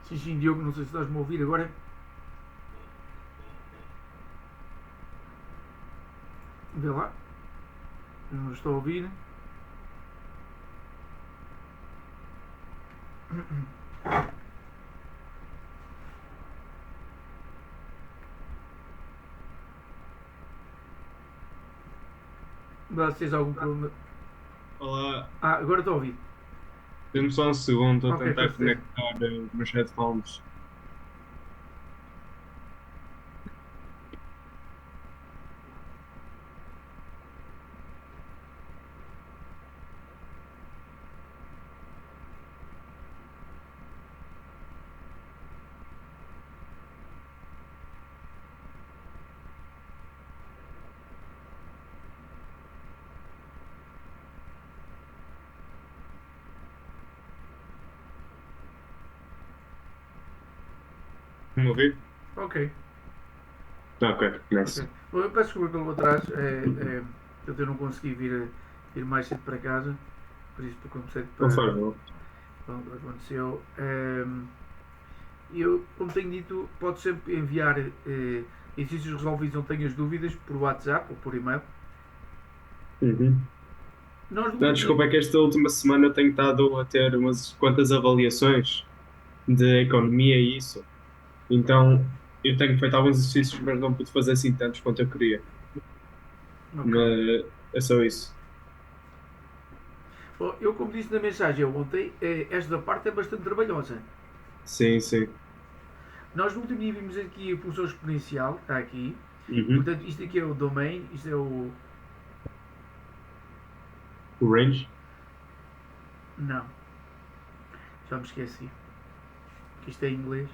Sim, sim, Diogo, não sei se estás-me a ouvir agora. Vê lá, não estou a ouvir. Vê lá se tens algum problema. Olá, Ah, agora estou a ouvir. dê-me só um segundo, estou a Ok, com tentar certeza. conectar os meus headphones. Vamos ouvir? Ok, Ok, ok. começo. Bom, eu peço desculpa pelo atraso. Eu não consegui vir mais cedo para casa. Por isso, como sei Não para. faz mal. Pronto, aconteceu. Eu, como tenho dito, pode sempre enviar exercícios resolvidos não tenhas dúvidas por WhatsApp ou por e-mail. Uhum. Nós no Não, último dia. desculpa, é que esta última semana eu tenho estado a ter umas quantas avaliações de economia e isso. Então, eu tenho feito alguns exercícios, mas não pude fazer assim tantos quanto eu queria. Ok. Mas é só isso. Bom, eu, como disse na mensagem ontem, esta parte é bastante trabalhosa. Sim, sim. Nós no último dia vimos aqui a função exponencial, está aqui. Uhum. Portanto, isto aqui é o domain, isto é o. O range? Não, já me esqueci. Que isto é em inglês.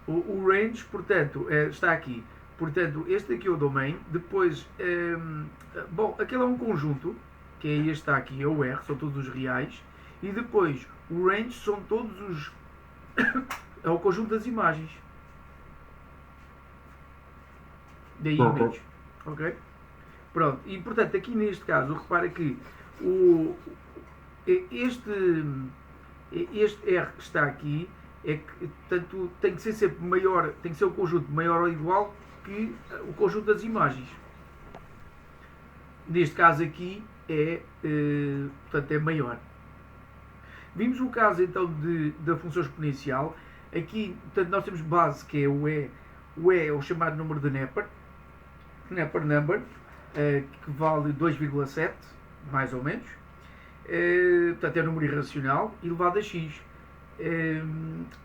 O range, portanto, está aqui. Portanto, este aqui é o domain. Depois, bom, aquele é um conjunto, que é este está aqui, é o R, são todos os reais. E depois, o range são todos os. É o conjunto das imagens. Da image. Ok. Ok? Pronto. E portanto, aqui neste caso, repara que o, este, este R que está aqui é que portanto, tem que ser sempre maior, tem que ser o conjunto maior ou igual que o conjunto das imagens. Neste caso aqui portanto, é maior. Vimos o caso então da função exponencial. Aqui, portanto, nós temos base que é o E. O E é o chamado número de Neper, Neper number, que vale 2,7, mais ou menos. Portanto, é um número irracional elevado a x.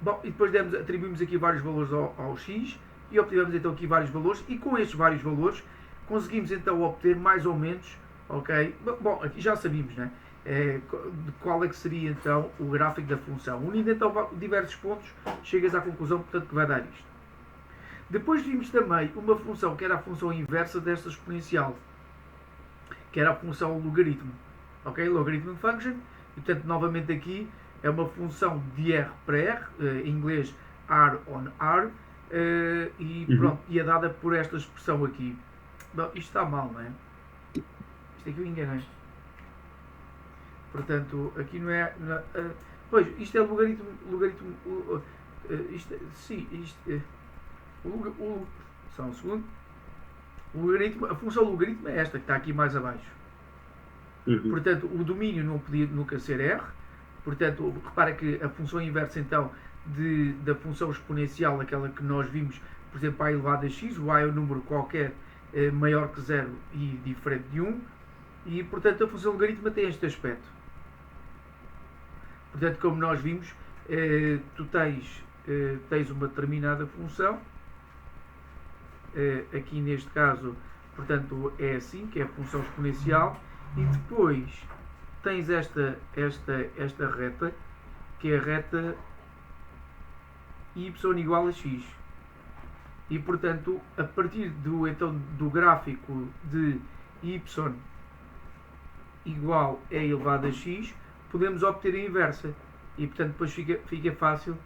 Bom, e depois atribuímos aqui vários valores ao x e obtivemos então aqui vários valores e com estes vários valores conseguimos então obter mais ou menos, ok? Bom, aqui já sabíamos, né? De qual é que seria então o gráfico da função. Unindo então diversos pontos, chegas à conclusão, portanto, que vai dar isto. Depois vimos também uma função que era a função inversa desta exponencial, que era a função logaritmo. Ok? Logarithm function. E, portanto, novamente aqui é uma função de R para R, em inglês R on R, e pronto, Uhum. e é dada por esta expressão aqui. Bom, isto está mal, não é? Isto aqui eu enganei. Portanto, aqui não é. Não, pois, isto é logaritmo. Logaritmo sim, isto. Só um segundo. O logaritmo, a função logaritmo é esta que está aqui mais abaixo. Uhum. Portanto, o domínio não podia nunca ser R. Portanto, repara que a função inversa então da função exponencial, aquela que nós vimos, por exemplo, a elevado a x, o a é um número qualquer maior que zero e diferente de um, e portanto a função logaritma tem este aspecto. Portanto, como nós vimos, tu tens uma determinada função, aqui neste caso, portanto, é assim, que é a função exponencial, e depois tens esta reta, que é a reta y igual a x. E, portanto, a partir do gráfico de y igual a elevado a x, podemos obter a inversa. E, portanto, depois fica fácil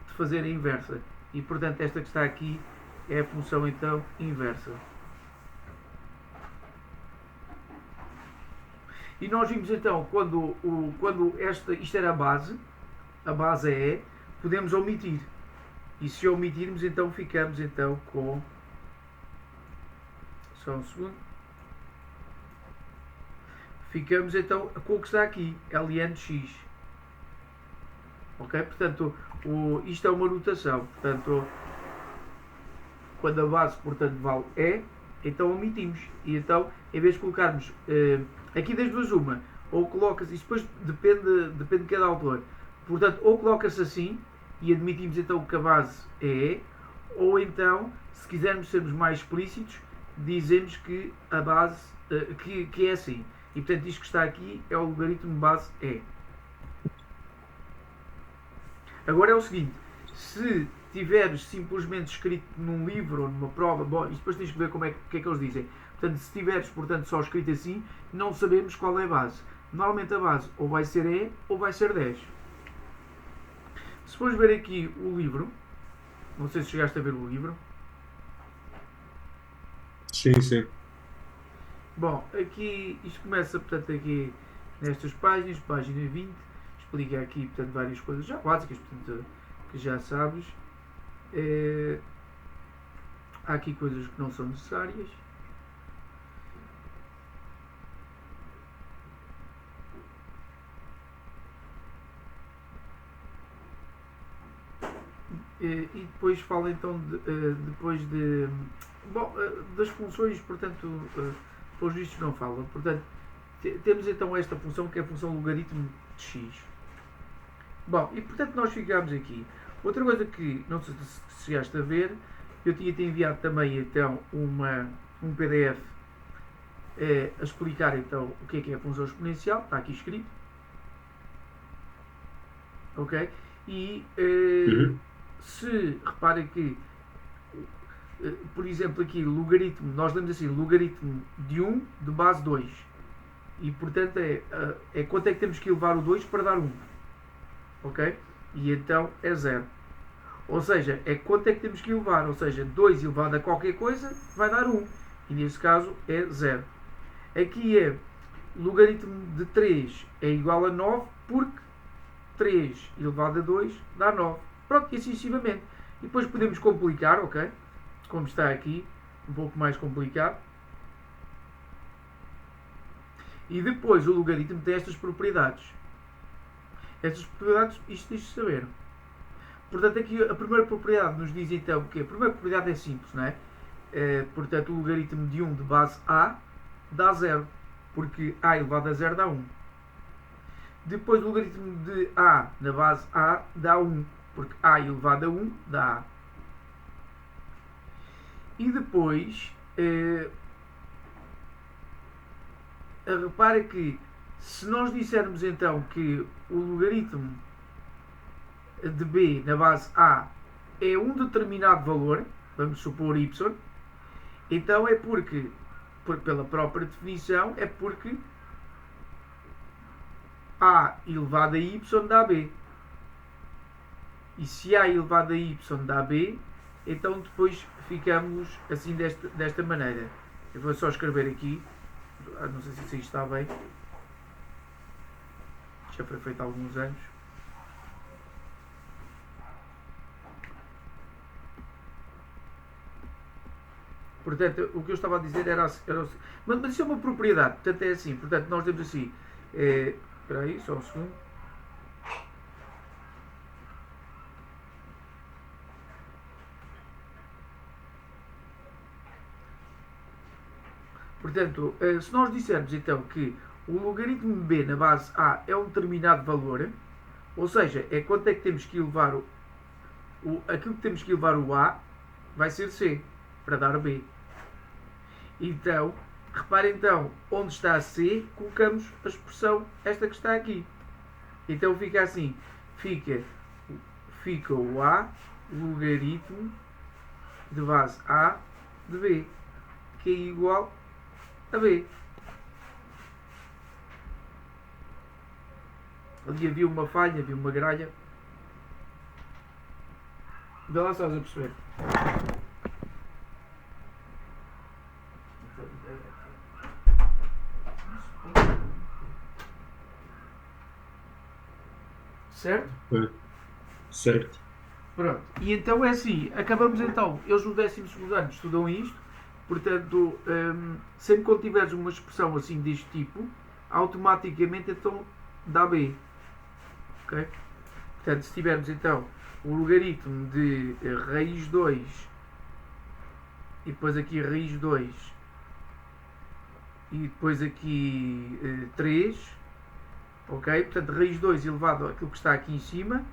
de fazer a inversa. E, portanto, esta que está aqui é a função, então, inversa. E nós vimos, então, quando isto era a base é E, podemos omitir. E se omitirmos, então ficamos então com... Só um segundo. Ficamos então com o que está aqui, ln de x. Ok? Portanto, isto é uma notação. Portanto, quando a base, portanto, vale E, então omitimos. E então, em vez de colocarmos aqui das duas uma, ou colocas, isto depois depende de cada autor. Portanto, ou colocas assim e admitimos então que a base é E, ou então, se quisermos sermos mais explícitos, dizemos que a base que é assim. E portanto, isto que está aqui é o logaritmo de base E. Agora é o seguinte, se tiveres simplesmente escrito num livro ou numa prova, bom, isto depois tens que ver como que é que eles dizem. Portanto, se tiveres, portanto, só escrito assim, não sabemos qual é a base. Normalmente a base ou vai ser E ou vai ser 10. Se fores ver aqui o livro, não sei se chegaste a ver o livro. Sim, sim. Bom, aqui, isto começa, portanto, aqui nestas páginas, página 20, explica aqui, portanto, várias coisas já básicas, portanto, que já sabes. Há aqui coisas que não são necessárias. E depois fala então das funções, portanto, pelos vistos não fala. Portanto, temos então esta função que é a função logaritmo de x. Bom, e portanto nós ficamos aqui. Outra coisa que não sei se chegaste a ver, eu tinha-te enviado também então um PDF a explicar então o que é a função exponencial, está aqui escrito. Ok? E se reparem que, por exemplo, aqui logaritmo, nós lemos assim, logaritmo de 1 de base 2. E portanto é quanto é que temos que elevar o 2 para dar 1. Ok? E então é 0. Ou seja, é quanto é que temos que elevar. Ou seja, 2 elevado a qualquer coisa vai dar 1. E neste caso é 0. Aqui é logaritmo de 3 é igual a 9 porque 3 elevado a 2 dá 9. Pronto, e assim sucessivamente. E depois podemos complicar, ok? Como está aqui, um pouco mais complicado. E depois o logaritmo tem estas propriedades. Estas propriedades, isto tens de saber. Portanto, aqui a primeira propriedade nos diz então que a primeira propriedade é simples, não é? Portanto, o logaritmo de 1 de base A dá 0, porque A elevado a 0 dá 1. Depois o logaritmo de A na base A dá 1, porque A elevado a 1 dá A. E depois, repara que se nós dissermos então que o logaritmo de B na base A é um determinado valor, vamos supor y, então é porque, pela própria definição, é porque A elevado a y dá B. E se A elevado a y dá B, então depois ficamos assim desta maneira. Eu vou só escrever aqui, não sei se isto está bem, já foi feito há alguns anos. Portanto, o que eu estava a dizer era mas isso é uma propriedade, portanto é assim, portanto nós temos assim, espera aí, só um segundo. Portanto, se nós dissermos então que o logaritmo de b na base a é um determinado valor, ou seja, é quanto é que temos que elevar aquilo que temos que elevar o a vai ser c, para dar b. Então, repare então, onde está a c, colocamos a expressão, esta que está aqui. Então fica assim, fica o a logaritmo de base a de b, que é igual a b. Ali havia uma falha, havia uma gralha. Vê lá, estás a perceber. Certo? Certo. Pronto. E então é assim, acabamos então, eles no 12º ano estudam isto, portanto, sempre quando tiveres uma expressão assim deste tipo, automaticamente então dá B. Ok? Portanto, se tivermos então o logaritmo de raiz 2 e depois aqui raiz 2 e depois aqui 3, ok? Portanto, raiz 2 elevado àquilo que está aqui em cima,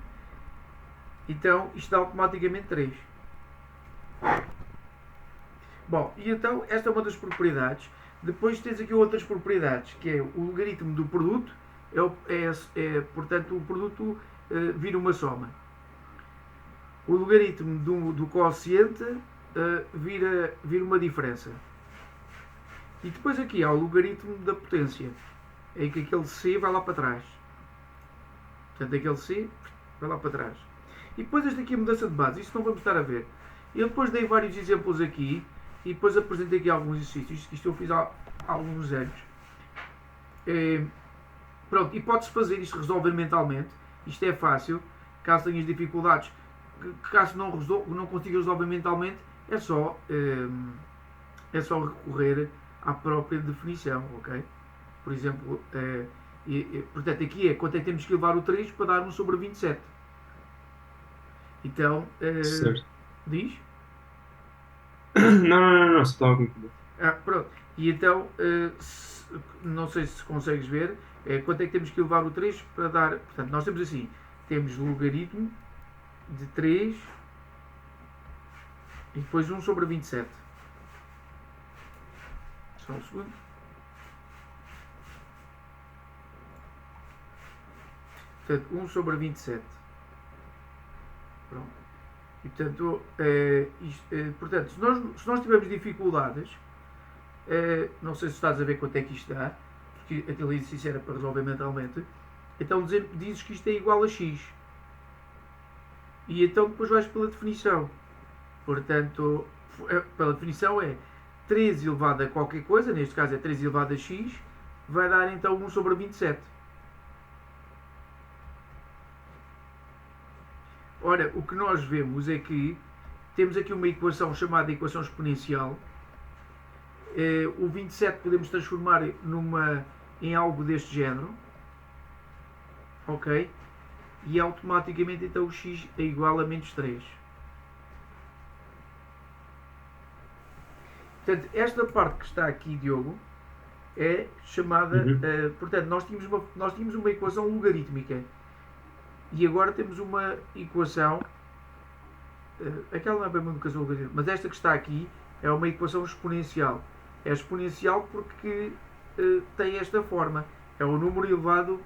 então isto dá automaticamente 3. Bom, e então esta é uma das propriedades. Depois tens aqui outras propriedades, que é o logaritmo do produto, portanto o produto vira uma soma. O logaritmo do quociente vira uma diferença. E depois aqui há o logaritmo da potência, em que aquele C vai lá para trás. Portanto, aquele C vai lá para trás. E depois esta aqui é a mudança de base, isto não vamos estar a ver. Eu depois dei vários exemplos aqui, e depois apresentei aqui alguns exercícios, isto eu fiz há alguns anos. Pronto, e podes fazer isto, resolver mentalmente, isto é fácil, caso tenhas dificuldades, caso não consigas resolver mentalmente, é só recorrer à própria definição, ok? Por exemplo, portanto aqui é quanto é que temos que levar o 3 para dar 1 sobre 27. Então, Certo. diz? Não, só estava a concluir. Pronto. E então, não sei se consegues ver, quanto é que temos que levar o 3 para dar. Portanto, nós temos assim: temos logaritmo de 3 e depois 1 sobre 27. Só um segundo. Portanto, 1 sobre 27. Pronto. E portanto, portanto se nós tivermos dificuldades, não sei se estás a ver quanto é que isto dá, porque aquele exercício era para resolver mentalmente, então dizes que isto é igual a x. E então depois vais pela definição. Portanto, pela definição é 3 elevado a qualquer coisa, neste caso é 3 elevado a x, vai dar então 1 sobre 27. Ora, o que nós vemos é que temos aqui uma equação chamada equação exponencial. O 27 podemos transformar em algo deste género. Ok? E automaticamente então o x é igual a menos 3. Portanto, esta parte que está aqui, Diogo, é chamada... portanto, nós tínhamos uma equação logarítmica. E agora temos uma equação, aquela não é bem uma equação logarítmica, mas esta que está aqui é uma equação exponencial. É exponencial porque tem esta forma. É o número elevado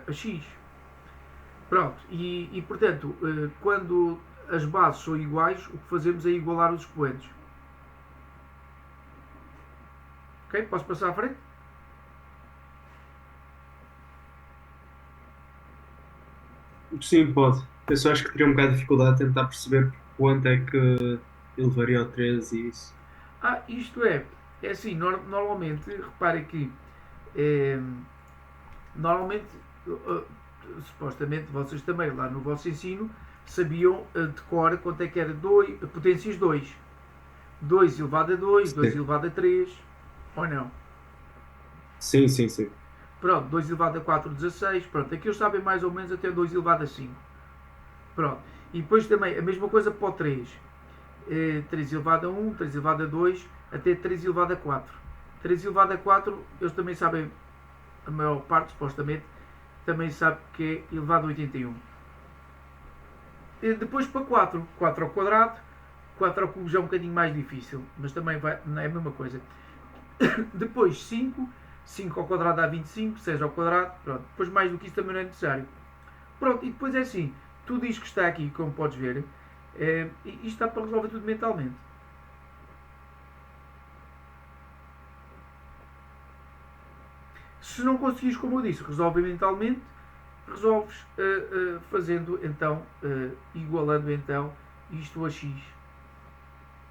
a x. Pronto. E portanto, quando as bases são iguais, o que fazemos é igualar os expoentes. Ok? Posso passar à frente? Sim, pode. Eu só acho que teria um bocado de dificuldade a tentar perceber quanto é que ele levaria ao 13 e isso. Isto é assim, normalmente, repare que normalmente, supostamente, vocês também lá no vosso ensino sabiam de cor quanto é que era potências 2. 2 elevado a 2, 2 Sim. elevado a 3, ou não? Sim. Pronto, 2 elevado a 4, 16. Pronto, aqui eles sabem mais ou menos até 2 elevado a 5. Pronto. E depois também a mesma coisa para o 3. 3 elevado a 1, 3 elevado a 2, até 3 elevado a 4. 3 elevado a 4, eles também sabem, a maior parte, supostamente, também sabe que é elevado a 81. Depois para 4. 4 ao quadrado. 4 ao cubo já é um bocadinho mais difícil, mas também não é a mesma coisa. Depois 5. 5 ao quadrado dá 25, 6 ao quadrado, pronto. Depois mais do que isso também não é necessário. Pronto, e depois é assim, tudo isto que está aqui, como podes ver, isto está para resolver tudo mentalmente. Se não conseguires, como eu disse, resolver mentalmente, resolves fazendo então, igualando então isto a x.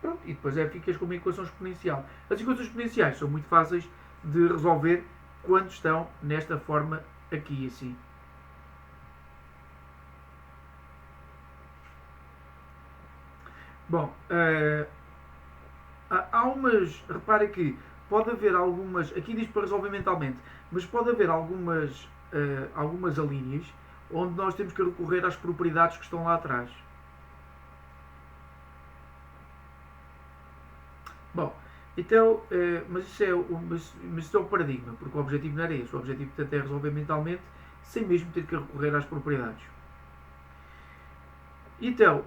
Pronto, e depois ficas com uma equação exponencial. As equações exponenciais são muito fáceis de resolver quando estão nesta forma aqui, assim. Bom, há umas. Repara que pode haver algumas. Aqui diz para resolver mentalmente, mas pode haver algumas alíneas onde nós temos que recorrer às propriedades que estão lá atrás. Bom, então, mas isso é o paradigma, porque o objetivo não era esse. O objetivo, portanto, é resolver mentalmente sem mesmo ter que recorrer às propriedades. Então,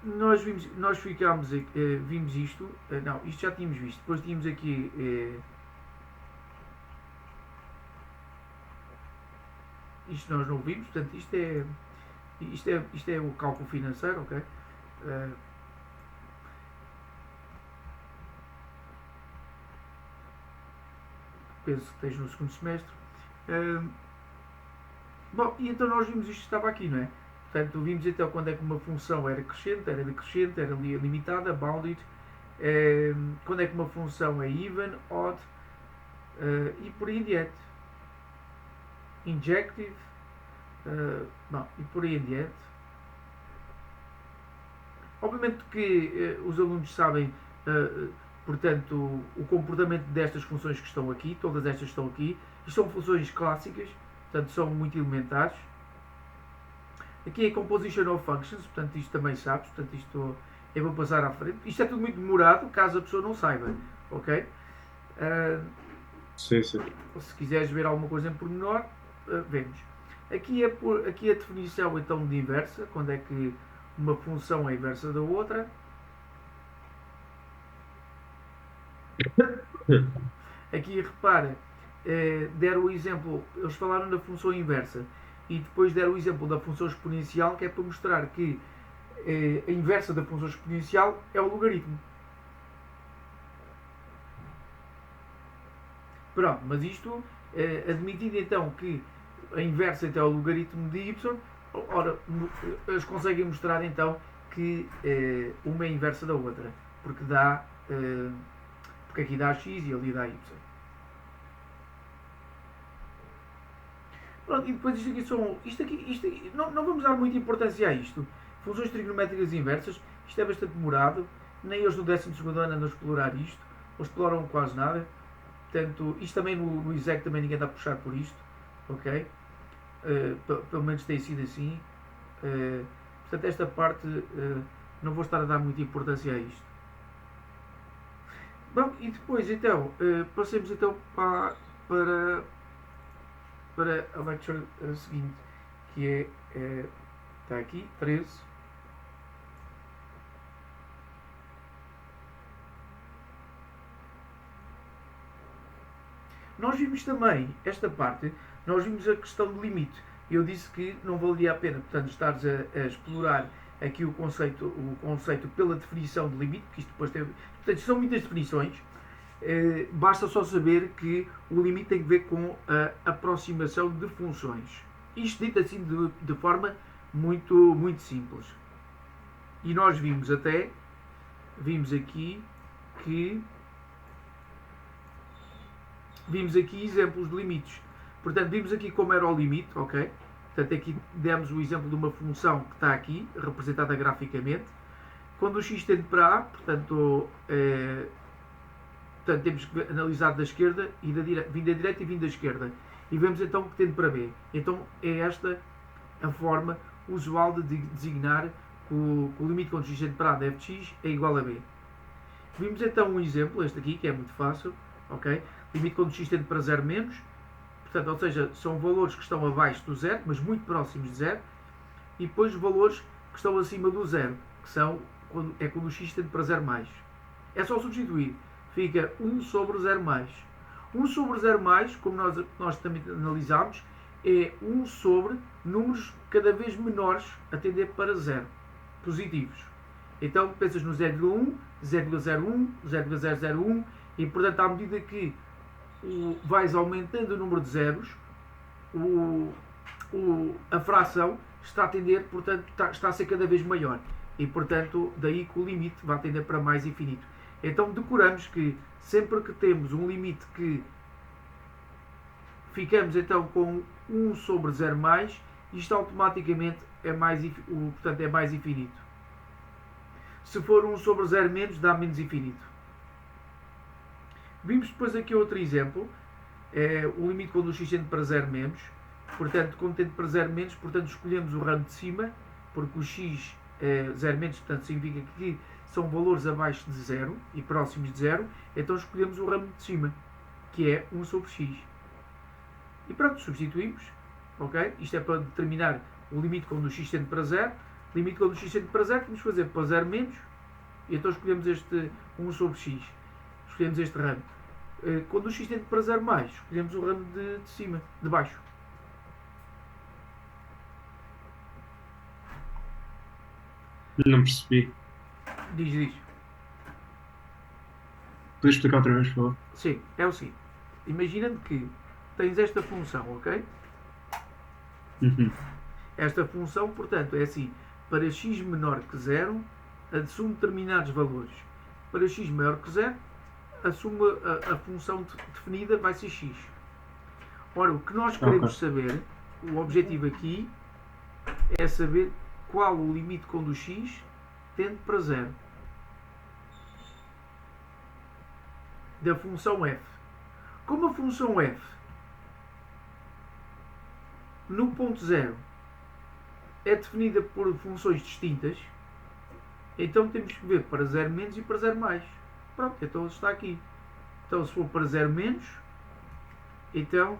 nós ficámos, vimos isto, não, isto já tínhamos visto, depois tínhamos aqui, isto nós não vimos, portanto, isto é o cálculo financeiro, ok? Penso que esteja no segundo semestre. Bom, e então nós vimos isto que estava aqui, não é? Portanto, vimos então quando é que uma função era crescente, era decrescente, era limitada, bounded, quando é que uma função é even, odd, e por aí em diante. Injective, bom, e por aí em diante. Obviamente que os alunos sabem, portanto, o comportamento destas funções que estão aqui, todas estas estão aqui, isto são funções clássicas, portanto, são muito elementares. Aqui é Composition of Functions, portanto, isto também sabes, portanto, isto eu vou passar à frente. Isto é tudo muito demorado, caso a pessoa não saiba, ok? Sim, sim. Se quiseres ver alguma coisa em pormenor, vemos. Aqui a definição então de inversa, quando é que uma função é inversa da outra. Aqui repara, deram o exemplo, eles falaram da função inversa e depois deram o exemplo da função exponencial, que é para mostrar que a inversa da função exponencial é o logaritmo. Pronto, mas isto, admitindo então que a inversa então, é o logaritmo de y, ora, eles conseguem mostrar então que uma é inversa da outra, porque dá, porque aqui dá x e ali dá y. Pronto, e depois isto aqui não vamos dar muita importância a isto. Funções trigonométricas inversas, isto é bastante demorado, nem eles no 12º ano andam a explorar isto, ou exploram quase nada. Portanto, isto também no ISEC também ninguém está a puxar por isto, ok? Pelo menos tem sido assim. Portanto, esta parte não vou estar a dar muita importância a isto. Bom, e depois então, passemos então para a lecture seguinte, que está aqui, 13. Nós vimos também esta parte, nós vimos a questão do limite. Eu disse que não valia a pena, portanto, estares a explorar aqui o conceito pela definição de limite, porque isto depois tem. Portanto, são muitas definições. Basta só saber que o limite tem a ver com a aproximação de funções. Isto dito assim de forma muito, muito simples. E nós vimos aqui exemplos de limites. Portanto, vimos aqui como era o limite, ok? Portanto, aqui demos o exemplo de uma função que está aqui, representada graficamente. Quando o x tende para A, portanto, temos que analisar da esquerda e vindo da direita e vindo da esquerda. E vemos então que tende para B. Então, é esta a forma usual de designar que o limite quando x tende para A de f de x é igual a B. Vimos então um exemplo, este aqui, que é muito fácil, ok? Limite quando x tende para 0 menos, portanto, ou seja, são valores que estão abaixo do zero, mas muito próximos de zero, e depois valores que estão acima do zero, que são quando o x tende para 0 mais. É só substituir, fica 1 sobre 0 mais. 1 sobre 0 mais, como nós também analisámos, é 1 sobre números cada vez menores a tender para 0, positivos. Então, pensas no 0,1, 0,01, 0,001, e portanto, à medida que vais aumentando o número de zeros, a fração está a tender, portanto, está a ser cada vez maior. E, portanto, daí que o limite vai tender para mais infinito. Então, decoramos que sempre que temos um limite que ficamos então com 1 sobre 0 mais, isto automaticamente é mais infinito. Se for 1 sobre 0 menos, dá menos infinito. Vimos depois aqui outro exemplo, é o limite quando o x tende para 0 menos. Portanto, como tende para 0 menos, portanto escolhemos o ramo de cima, porque o x é 0 menos, portanto significa que são valores abaixo de 0 e próximos de 0, então escolhemos o ramo de cima, que é 1 sobre x. E pronto, substituímos, ok? Isto é para determinar o limite quando o x tende para 0. Limite quando o x tende para 0, vamos fazer para 0 menos, e então escolhemos este 1 sobre x. Escolhemos este ramo. Quando o x tende para 0 mais, escolhemos o ramo de cima, de baixo. Não percebi. Diz. Podes explicar outra vez, por favor? Sim, é o seguinte. Imaginando que tens esta função, ok? Uhum. Esta função, portanto, é assim. Para x menor que 0, assume determinados valores. Para x maior que 0, assume a função definida vai ser x. Ora, o que nós queremos saber, o objetivo aqui, é saber qual o limite quando o x tende para 0. Da função f. Como a função f no ponto 0 é definida por funções distintas, então temos que ver para 0 menos e para 0 mais. Pronto, então está aqui. Então se for para 0 menos, então,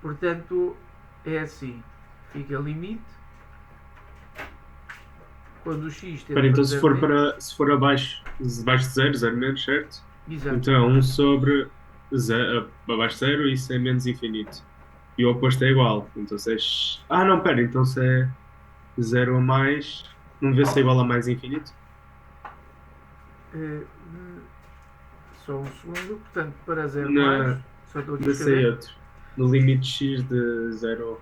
portanto, é assim. Fica limite quando o x tende Espera, então para se for abaixo de 0, 0 menos, certo? Exato. Então 1 sobre 0, abaixo de 0, isso é menos infinito. E o oposto é igual. Então se é... Ah, não, pera, então se é 0 a mais, não devia ser igual a mais infinito? Só um segundo, portanto, para 0 Na... mais, só estou aqui a Deve ser escrever. outro. No limite x de 0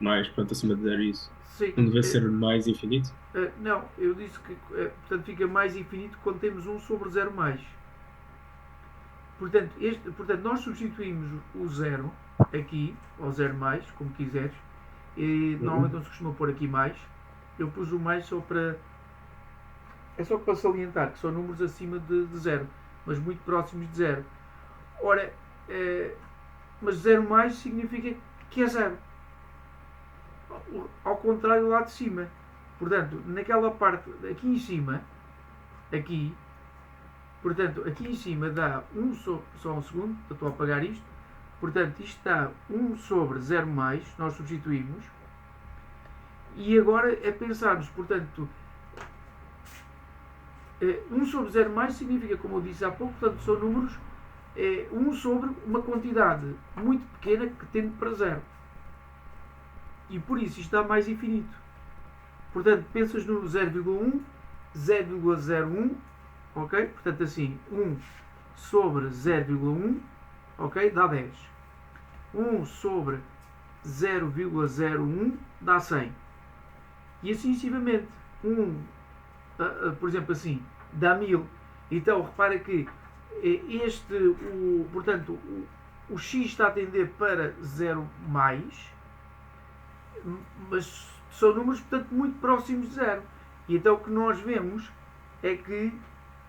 mais, pronto, acima de 0 isso. Sim, Não deve ser mais infinito? não, eu disse que portanto, fica mais infinito quando temos 1 sobre 0 mais. Portanto, nós substituímos o 0 aqui, ou 0 mais, como quiseres. E normalmente não se costuma pôr aqui mais. Eu pus o mais só para... É só para salientar que são números acima de 0, mas muito próximos de 0. Ora, mas 0 mais significa que é 0. Ao contrário lá de cima. Portanto, naquela parte aqui em cima, aqui, portanto, aqui em cima dá 1 sobre, só um segundo, estou a apagar isto. Portanto, isto dá 1 sobre 0 mais, nós substituímos. E agora é pensarmos, portanto, 1 sobre 0 mais significa, como eu disse há pouco, portanto, são números 1 sobre uma quantidade muito pequena que tende para 0. E por isso isto dá mais infinito. Portanto, pensas no 0,1, 0,01, ok? Portanto, assim, 1 sobre 0,1, ok? Dá 10. 1 sobre 0,01 dá 100. E assim sucessivamente. Por exemplo, assim, dá 1000. Então, repara que portanto, o x está a tender para 0 mais, mas são números, portanto, muito próximos de 0. E então o que nós vemos é que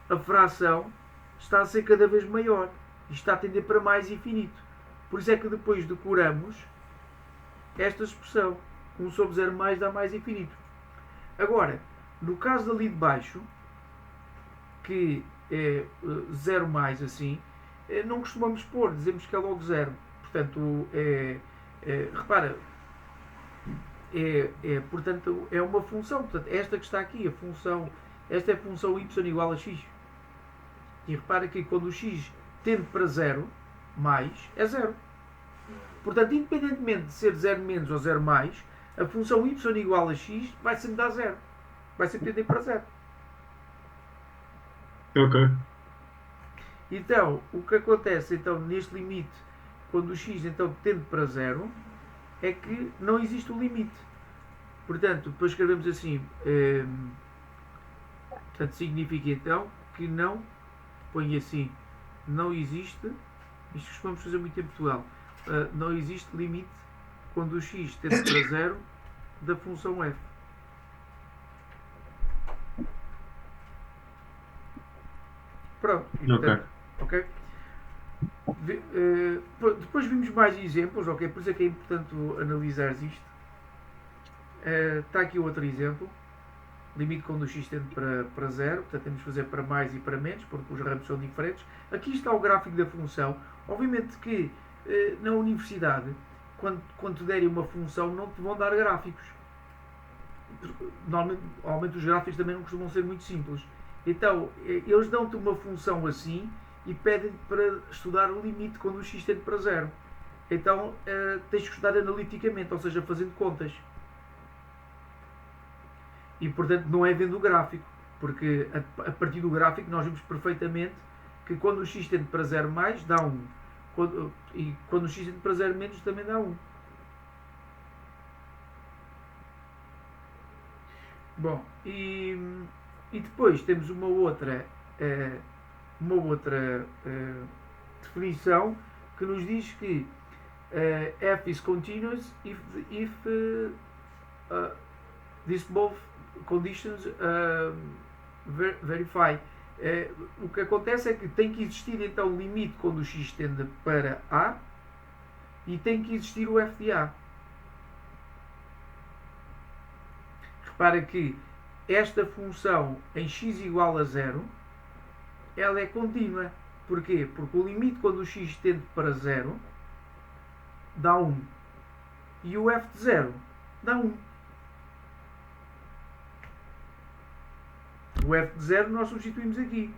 a fração está a ser cada vez maior e está a tender para mais infinito. Por isso é que depois decoramos esta expressão. 1 sobre 0 mais dá mais infinito. Agora, no caso ali de baixo, que é 0 mais assim, não costumamos pôr, dizemos que é logo 0. Portanto, repara, portanto, é uma função. Portanto, esta que está aqui, esta é a função y igual a x. E repara que quando o x tende para 0, mais, é 0. Portanto, independentemente de ser 0 menos ou 0 mais, a função y igual a x vai sempre dar 0. Vai sempre tender para 0. Ok. Então, o que acontece então, neste limite, quando o x então, tende para 0, é que não existe o limite. Portanto, depois escrevemos assim, portanto, significa então que não, põe assim, não existe, isto costumamos fazer muito em Portugal, não existe limite quando o x tende para 0 da função f. Pronto, e portanto, ok? Depois vimos mais exemplos, ok? Por isso é que é importante analisar isto. Está aqui outro exemplo. Limite quando o x tende para zero, portanto temos que fazer para mais e para menos, porque os ramos são diferentes. Aqui está o gráfico da função. Obviamente que na universidade, quando te derem uma função, não te vão dar gráficos. Normalmente os gráficos também não costumam ser muito simples. Então, eles dão-te uma função assim e pedem-te para estudar o limite quando o x tende para zero. Então, tens que estudar analiticamente, ou seja, fazendo contas. E, portanto, não é vendo o gráfico, porque a partir do gráfico nós vemos perfeitamente que quando o x tende para 0 mais, dá 1. E quando o x tende para 0 menos, também dá 1. Bom, e depois temos uma outra definição que nos diz que f is continuous if these both conditions verify. O que acontece é que tem que existir então o limite quando o x tende para a e tem que existir o f de a. Repara que esta função em x igual a 0 ela é contínua. Porquê? Porque o limite quando o x tende para 0 dá 1 e o f de 0 dá 1. O f de 0 nós substituímos aqui.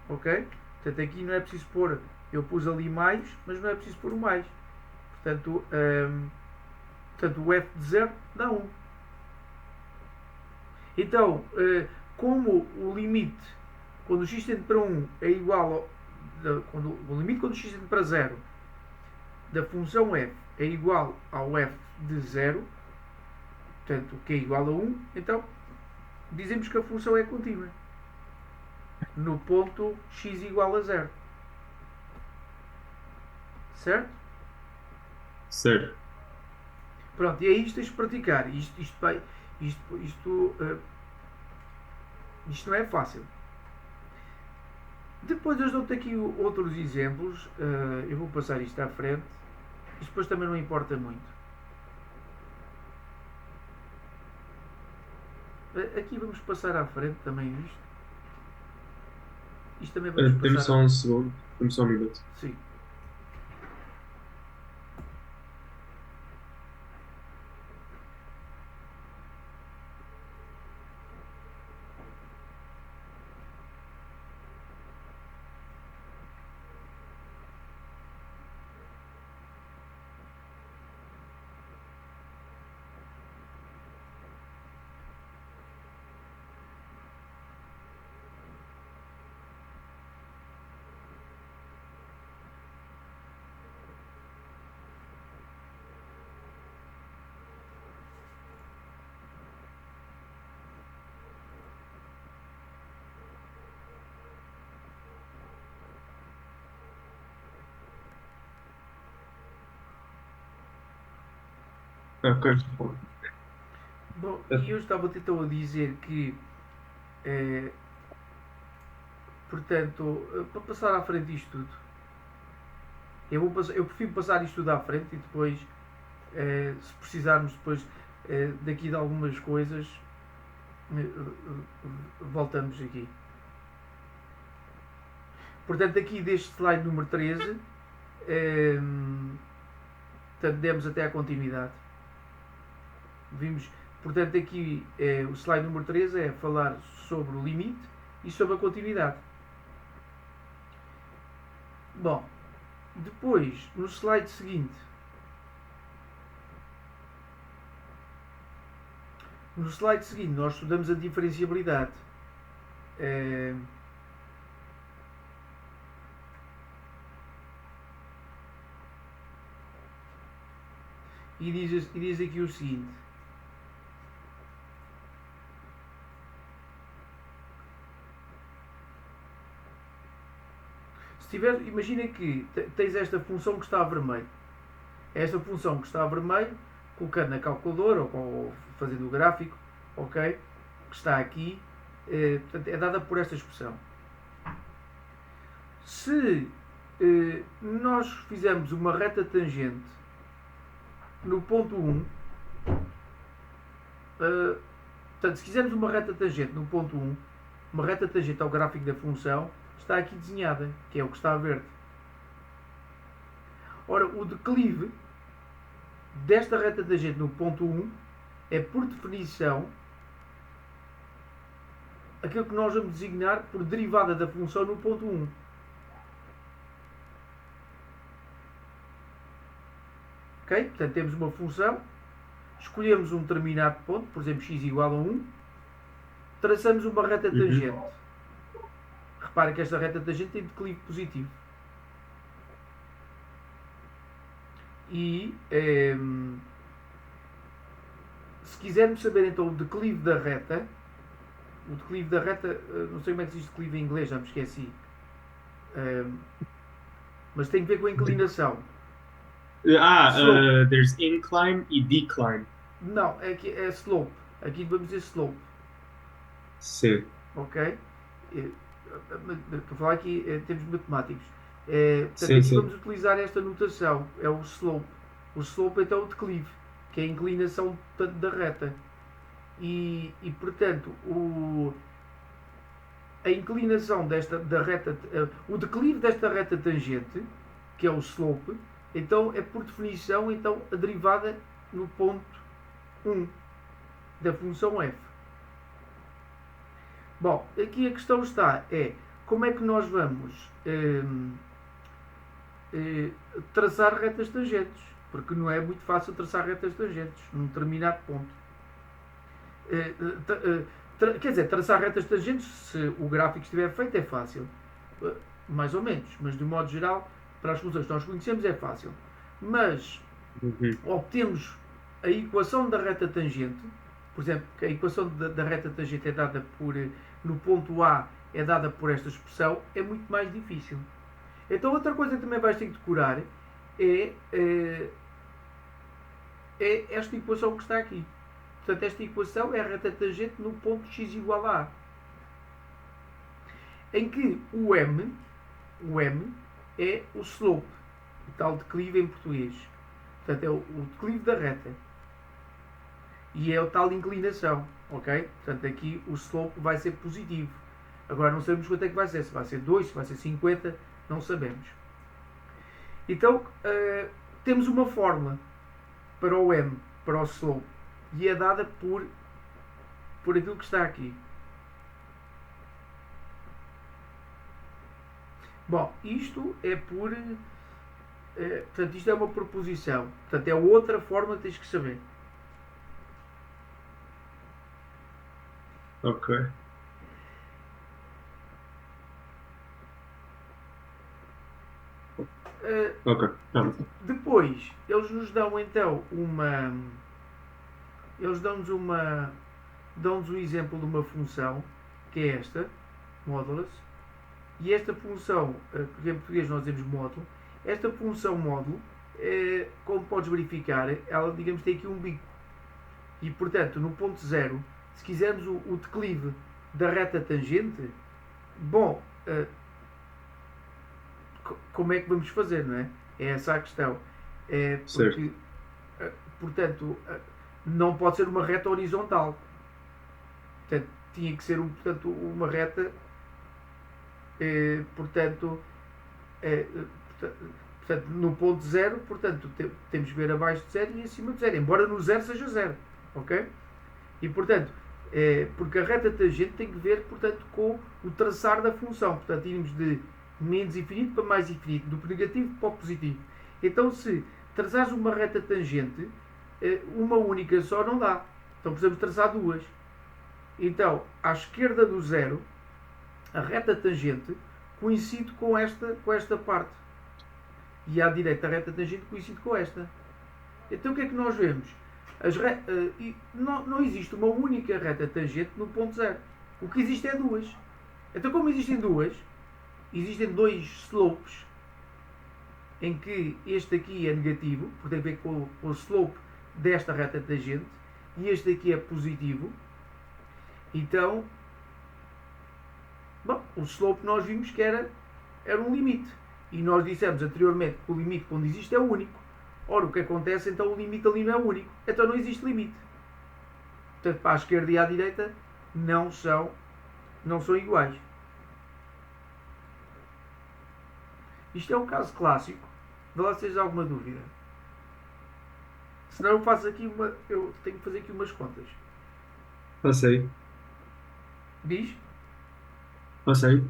Ok? Portanto, aqui não é preciso pôr. Eu pus ali mais, mas não é preciso pôr o mais. Portanto, o f de 0 dá 1. Então, como o limite quando o x tende para 1 é igual o limite quando o x tende para 0 da função f é igual ao f de 0, portanto, que é igual a 1, então dizemos que a função é contínua no ponto x igual a 0. Certo? Certo. Pronto, e aí isto tens de praticar. Isto não é fácil. Depois eu dou-te aqui outros exemplos. Eu vou passar isto à frente. Isto depois também não importa muito. Aqui vamos passar à frente também isto. Isto também vamos passar. Temos só um segundo. Temos só um minuto. Sim. Ok. Bom, e eu estava então a dizer que, portanto, para passar à frente isto tudo, eu prefiro passar isto tudo à frente e depois, se precisarmos depois daqui de algumas coisas, voltamos aqui. Portanto, aqui deste slide número 13, portanto, demos até à continuidade. Vimos, portanto, aqui o slide número 13 é falar sobre o limite e sobre a continuidade. Bom, depois, no slide seguinte, nós estudamos a diferenciabilidade. E diz aqui o seguinte: imagina que tens esta função que está a vermelho. Esta função que está a vermelho colocando na calculadora ou fazendo o gráfico, ok? Que está aqui, portanto, é dada por esta expressão. Se nós fizermos uma reta tangente no ponto 1, portanto, se quisermos uma reta tangente no ponto 1, uma reta tangente ao gráfico da função, está aqui desenhada, que é o que está a verde. Ora, o declive desta reta tangente no ponto 1 é, por definição, aquilo que nós vamos designar por derivada da função no ponto 1. Ok? Portanto, temos uma função, escolhemos um determinado ponto, por exemplo, x igual a 1, traçamos uma reta tangente. Repare que esta reta tangente tem declive positivo. E se quisermos saber então o declive da reta, não sei como é que se diz declive em inglês, já me esqueci, mas tem a ver com a inclinação. There's incline e decline. Não, é slope. Aqui vamos dizer slope. Sim. Ok? Para falar aqui em termos matemáticos. Portanto, Sim, aqui sim. vamos utilizar esta notação. É o slope. O slope então é o declive, que é a inclinação da reta. E portanto, a inclinação da reta, o declive desta reta tangente, que é o slope, então é por definição então, a derivada no ponto 1 da função f. Bom, aqui a questão está, como é que nós vamos traçar retas tangentes? Porque não é muito fácil traçar retas tangentes num determinado ponto. Quer dizer, traçar retas tangentes, se o gráfico estiver feito, é fácil. Mais ou menos, mas de um modo geral, para as funções que nós conhecemos, é fácil. Mas obtemos a equação da reta tangente, por exemplo, que a equação da reta tangente é dada no ponto A é dada por esta expressão, é muito mais difícil. Então outra coisa que também vais ter que decorar é esta equação que está aqui. Portanto, esta equação é a reta tangente no ponto x igual a A. Em que o M é o slope, o tal declive em português. Portanto, é o declive da reta. E é o tal inclinação, ok? Portanto, aqui o slope vai ser positivo. Agora não sabemos quanto é que vai ser. Se vai ser 2, se vai ser 50, não sabemos. Então, temos uma fórmula para o M, para o slope. E é dada por aquilo que está aqui. Bom, isto é portanto, isto é uma proposição. Portanto, é outra fórmula que tens que saber. Ok. Ok. Depois, eles nos dão então dão-nos um exemplo de uma função, que é esta, modulus, e esta função, que em português nós dizemos módulo, esta função módulo, como podes verificar, ela, digamos, tem aqui um bico. E, portanto, no ponto 0, se quisermos o declive da reta tangente, bom, como é que vamos fazer, não é? É essa a questão. Porque, portanto, não pode ser uma reta horizontal. Portanto, tinha que ser uma reta, portanto, no ponto 0, portanto, temos que ver abaixo de 0 e acima de 0, embora no 0 seja 0, ok? E, portanto, porque a reta tangente tem que ver, portanto, com o traçar da função. Portanto, irmos de menos infinito para mais infinito, do negativo para o positivo. Então, se traçares uma reta tangente, uma única só não dá. Então, precisamos traçar duas. Então, à esquerda do 0, a reta tangente coincide com esta parte. E à direita, a reta tangente coincide com esta. Então, o que é que nós vemos? Não existe uma única reta tangente no ponto 0. O que existe é duas. Então, como existem duas, existem dois slopes, em que este aqui é negativo, porque tem a ver com o slope desta reta tangente e este aqui é positivo, então, bom, o slope nós vimos que era um limite. E nós dissemos anteriormente que o limite quando existe é único. Ora, o que acontece então o limite ali não é único. Então não existe limite. Portanto, para a esquerda e à direita não são iguais. Isto é um caso clássico. Vê lá se tens alguma dúvida. Senão eu faço aqui eu tenho que fazer aqui umas contas. Passei. Diz? Passei.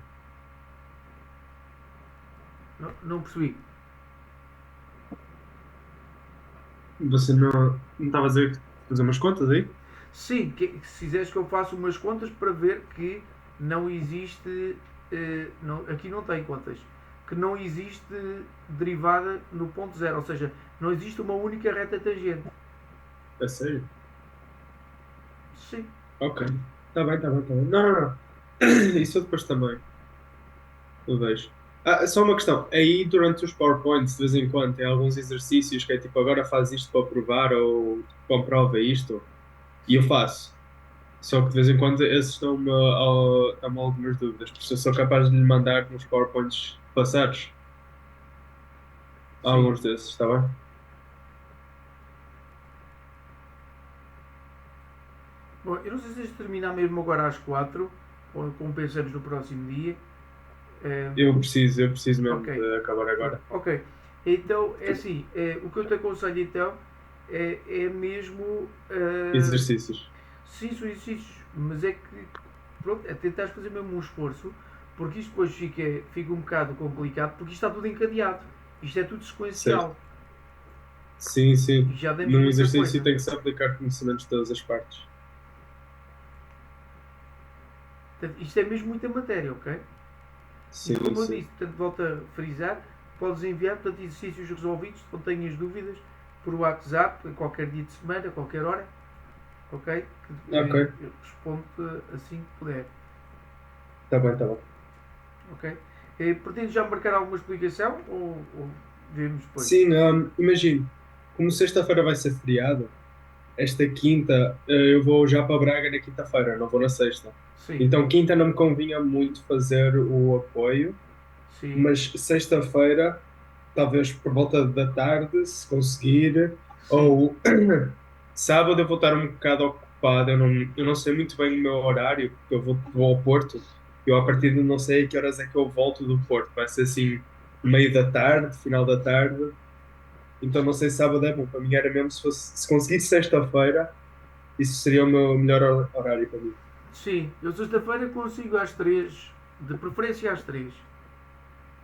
Não percebi. Você não estava a dizer que fazer umas contas aí? Sim, se quiseres que eu faça umas contas para ver que não existe. Aqui não tem contas. Que não existe derivada no ponto zero. Ou seja, não existe uma única reta tangente. É sério? Sim. Ok. Está bem, está bem, está bem. Não. Isso eu depois também. Eu vejo. Só uma questão. Aí, durante os PowerPoints, de vez em quando, tem alguns exercícios que é tipo, agora faz isto para provar ou comprova isto. E eu faço. Só que de vez em quando esses dão-me algumas dúvidas. Por isso eu sou capaz de lhe mandar nos PowerPoints passados. Sim. Alguns desses, está bem? Bom, eu não sei se tens de terminar mesmo agora às 4 ou como pensamos no próximo dia. Eu preciso mesmo Ok. de acabar agora. Ok. Então, é assim, o que eu te aconselho então é mesmo. Exercícios. Sim, são exercícios, mas é que pronto, é tentar fazer mesmo um esforço, porque isto depois fica um bocado complicado, porque isto está tudo encadeado. Isto é tudo sequencial. Sim, sim. E já demos Num muita exercício coisa. tem que se aplicar conhecimentos de todas as partes. Portanto, isto é mesmo muita matéria, ok? Sim, E como eu sim. disse, portanto, volto a frisar, podes enviar portanto, exercícios resolvidos, quando tenhas dúvidas, por WhatsApp, a qualquer dia de semana, a qualquer hora, ok? Que Ok. eu respondo assim que puder, Está bem, está bem. ok? Pretendes já marcar alguma explicação ou vemos depois? Sim, imagino, como sexta-feira vai ser feriado, esta quinta, eu vou já para Braga na quinta-feira, não vou na sexta. Sim, Então, quinta não me convinha muito fazer o apoio, sim, mas sexta-feira, talvez por volta da tarde, se conseguir, sim, ou sábado eu vou estar um bocado ocupado, eu não sei muito bem o meu horário, porque eu vou ao Porto, eu a partir de não sei a que horas é que eu volto do Porto, vai ser assim, meio da tarde, final da tarde. Então não sei se sábado é bom. Para mim era mesmo se conseguisse sexta-feira, isso seria o meu melhor horário para mim. sim. Eu sexta-feira consigo às 3, de preferência às 3.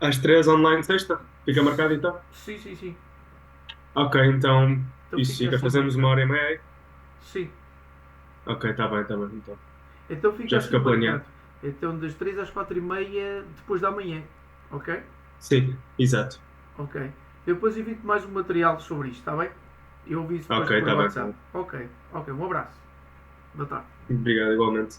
Às 3 online sexta? Fica marcado então? Sim, sim, sim. Ok, então Então isso fica fica. assim Fazemos uma marcado. hora e meia aí? Sim. Ok, está bem, está bem. Então. Então fica Já assim fica marcado. planeado. Então das 3 às 4 e meia depois da manhã. Ok? Sim, exato. Ok. Eu depois envio-te mais um material sobre isto, está bem? Eu vi isso depois Ok, por está bem, está WhatsApp. bem. Ok. Ok, um abraço. Boa tarde. Obrigado, igualmente.